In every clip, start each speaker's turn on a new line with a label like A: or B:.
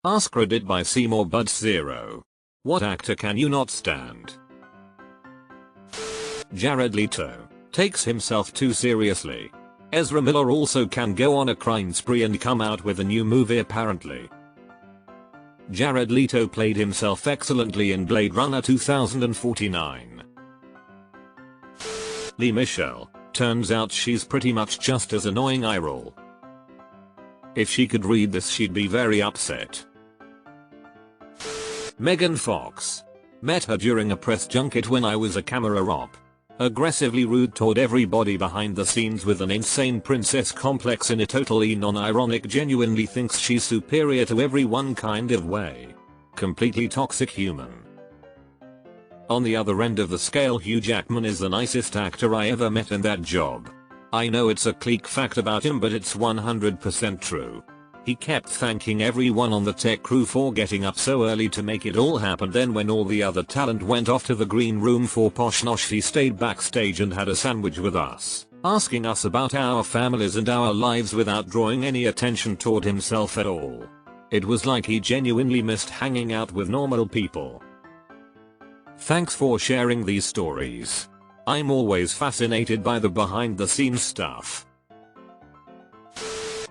A: AskReddit by Seymour Buds 0. What actor can you not stand? Jared Leto takes himself too seriously. Ezra Miller also can go on a crime spree and come out with a new movie apparently. Jared Leto played himself excellently in Blade Runner 2049. Lea Michele, turns out she's pretty much just as annoying. Eye roll. If she could read this she'd be very upset. Megan Fox. Met her during a press junket when I was a camera op. Aggressively rude toward everybody behind the scenes with an insane princess complex in a totally non-ironic, genuinely thinks she's superior to everyone kind of way. Completely toxic human. On the other end of the scale, Hugh Jackman is the nicest actor I ever met in that job. I know it's a clique fact about him, but it's 100% true. He kept thanking everyone on the tech crew for getting up so early to make it all happen. Then when all the other talent went off to the green room for posh nosh, he stayed backstage and had a sandwich with us, asking us about our families and our lives without drawing any attention toward himself at all. It was like he genuinely missed hanging out with normal people. Thanks for sharing these stories. I'm always fascinated by the behind the scenes stuff.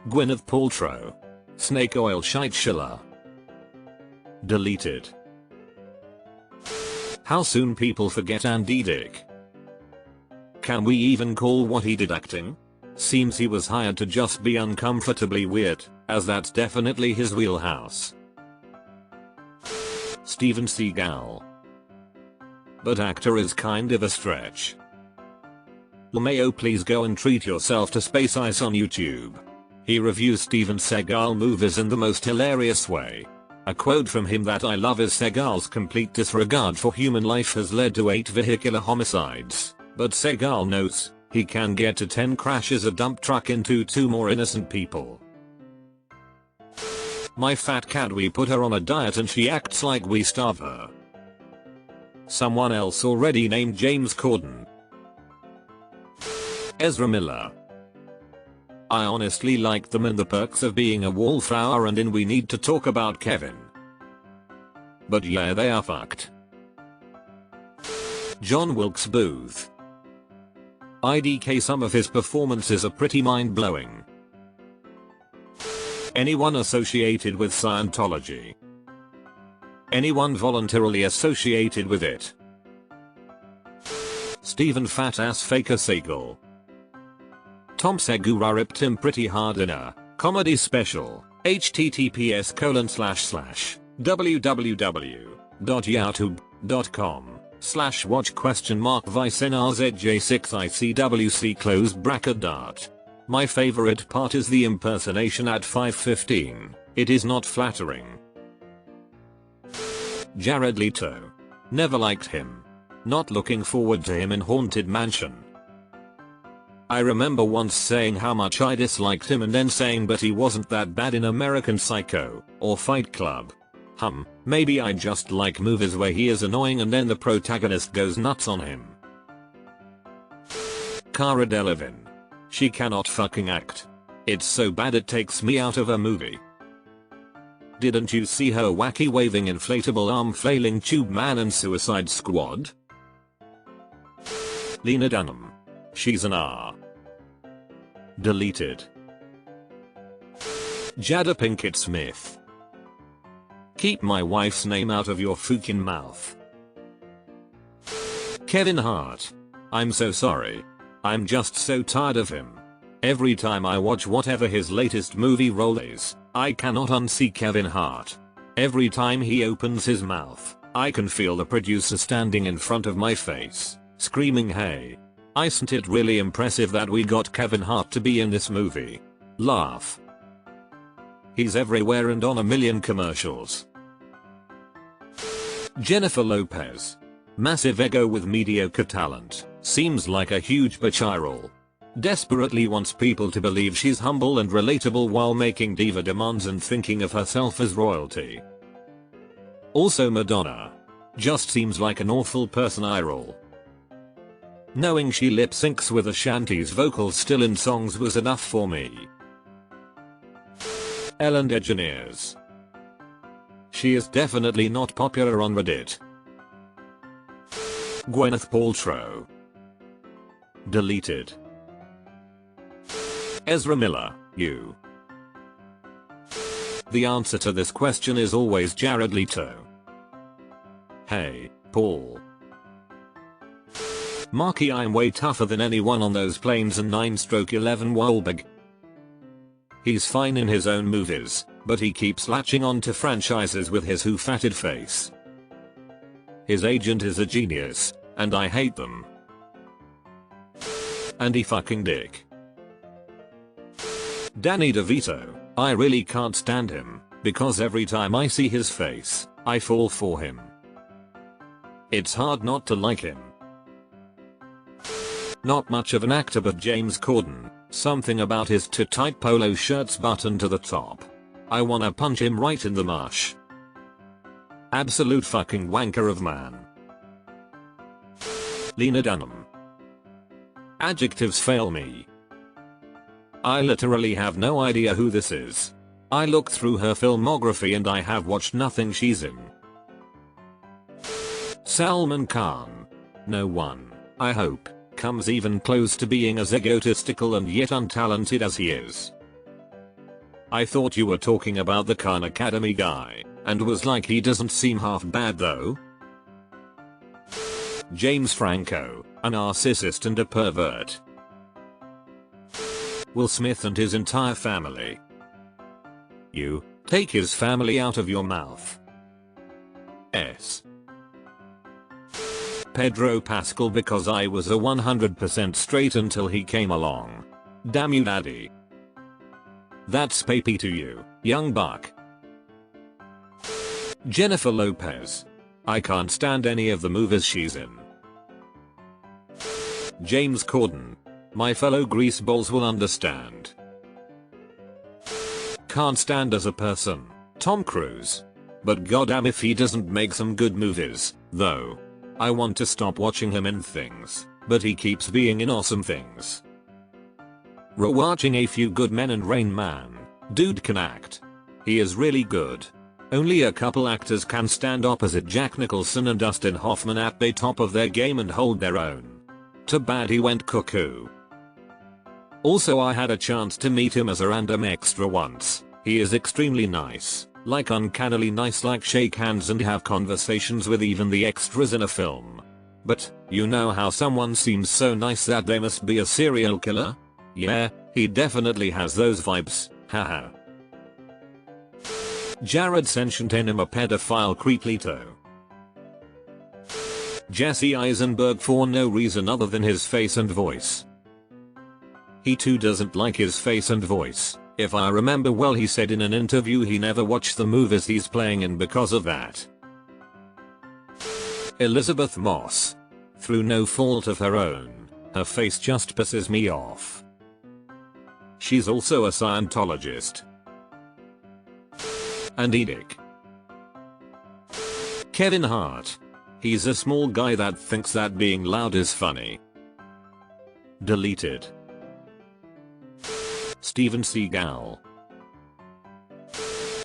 A: Gwyneth Paltrow. Snake oil shite Schiller. Deleted. How soon people forget Andy Dick. Can we even call what he did acting? Seems he was hired to just be uncomfortably weird, as that's definitely his wheelhouse. Steven Seagal. But actor is kind of a stretch. LeMayo, please go and treat yourself to Space Ice on YouTube. He reviews Steven Seagal movies in the most hilarious way. A quote from him that I love is, Seagal's complete disregard for human life has led to 8 vehicular homicides, but Seagal knows he can get to 10 crashes a dump truck into 2 more innocent people. My fat cat, we put her on a diet and she acts like we starve her. Someone else already named James Corden. Ezra Miller. I honestly like them in The Perks of Being a Wallflower and in We Need to Talk About Kevin. But yeah, they are fucked. John Wilkes Booth. IDK, some of his performances are pretty mind-blowing. Anyone associated with Scientology? Anyone voluntarily associated with it? Stephen Fat Ass Faker Segal. Tom Segura ripped him pretty hard in a comedy special. https://www.youtube.com/watch?vicenrzj6icwc . My favorite part is the impersonation at 5:15. It is not flattering. Jared Leto. Never liked him. Not looking forward to him in Haunted Mansion. I remember once saying how much I disliked him and then saying but he wasn't that bad in American Psycho or Fight Club. Maybe I just like movies where he is annoying and then the protagonist goes nuts on him. Cara Delevingne. She cannot fucking act. It's so bad it takes me out of a movie. Didn't you see her wacky waving inflatable arm flailing tube man in Suicide Squad? Lena Dunham. She's an R. Deleted. Jada Pinkett Smith. Keep my wife's name out of your fucking mouth. Kevin Hart. I'm so sorry. I'm just so tired of him. Every time I watch whatever his latest movie role is, I cannot unsee Kevin Hart. Every time he opens his mouth, I can feel the producer standing in front of my face, screaming, hey. Isn't it really impressive that we got Kevin Hart to be in this movie? Laugh. He's everywhere and on a million commercials. Jennifer Lopez. Massive ego with mediocre talent. Seems like a huge bitch. Eye roll. Desperately wants people to believe she's humble and relatable while making diva demands and thinking of herself as royalty. Also Madonna. Just seems like an awful person. Eye roll. Knowing she lip syncs with Ashanti's vocals still in songs was enough for me. Ellen DeGeneres. She is definitely not popular on Reddit. Gwyneth Paltrow. Deleted. Ezra Miller, you. The answer to this question is always Jared Leto. Hey, Paul. Marky, I'm way tougher than anyone on those planes and 9/11 Wahlberg. He's fine in his own movies, but he keeps latching on to franchises with his who-fatted face. His agent is a genius, and I hate them. Andy fucking Dick. Danny DeVito, I really can't stand him, because every time I see his face, I fall for him. It's hard not to like him. Not much of an actor but James Corden, something about his too tight polo shirt's buttoned to the top. I wanna punch him right in the mush. Absolute fucking wanker of man. Lena Dunham. Adjectives fail me. I literally have no idea who this is. I looked through her filmography and I have watched nothing she's in. Salman Khan. No one, I hope, comes even close to being as egotistical and yet untalented as he is. I thought you were talking about the Khan Academy guy, and was like, he doesn't seem half bad though. James Franco, a narcissist and a pervert. Will Smith and his entire family. You, take his family out of your mouth. S. Pedro Pascal, because I was a 100% straight until he came along. Damn you daddy. That's papy to you, young buck. Jennifer Lopez. I can't stand any of the movies she's in. James Corden. My fellow greaseballs will understand. Can't stand as a person. Tom Cruise. But goddamn if he doesn't make some good movies, though. I want to stop watching him in things, but he keeps being in awesome things. Rewatching A Few Good Men and Rain Man. Dude can act. He is really good. Only a couple actors can stand opposite Jack Nicholson and Dustin Hoffman at the top of their game and hold their own. Too bad he went cuckoo. Also, I had a chance to meet him as a random extra once. He is extremely nice, like uncannily nice, like shake hands and have conversations with even the extras in a film. But, you know how someone seems so nice that they must be a serial killer? Yeah, he definitely has those vibes, haha. Jared sentient enema pedophile creep Leto. Jesse Eisenberg for no reason other than his face and voice. He too doesn't like his face and voice. If I remember well, he said in an interview he never watched the movies he's playing in because of that. Elizabeth Moss. Through no fault of her own, her face just pisses me off. She's also a Scientologist. And Edic. Kevin Hart. He's a small guy that thinks that being loud is funny. Deleted. Steven Seagal.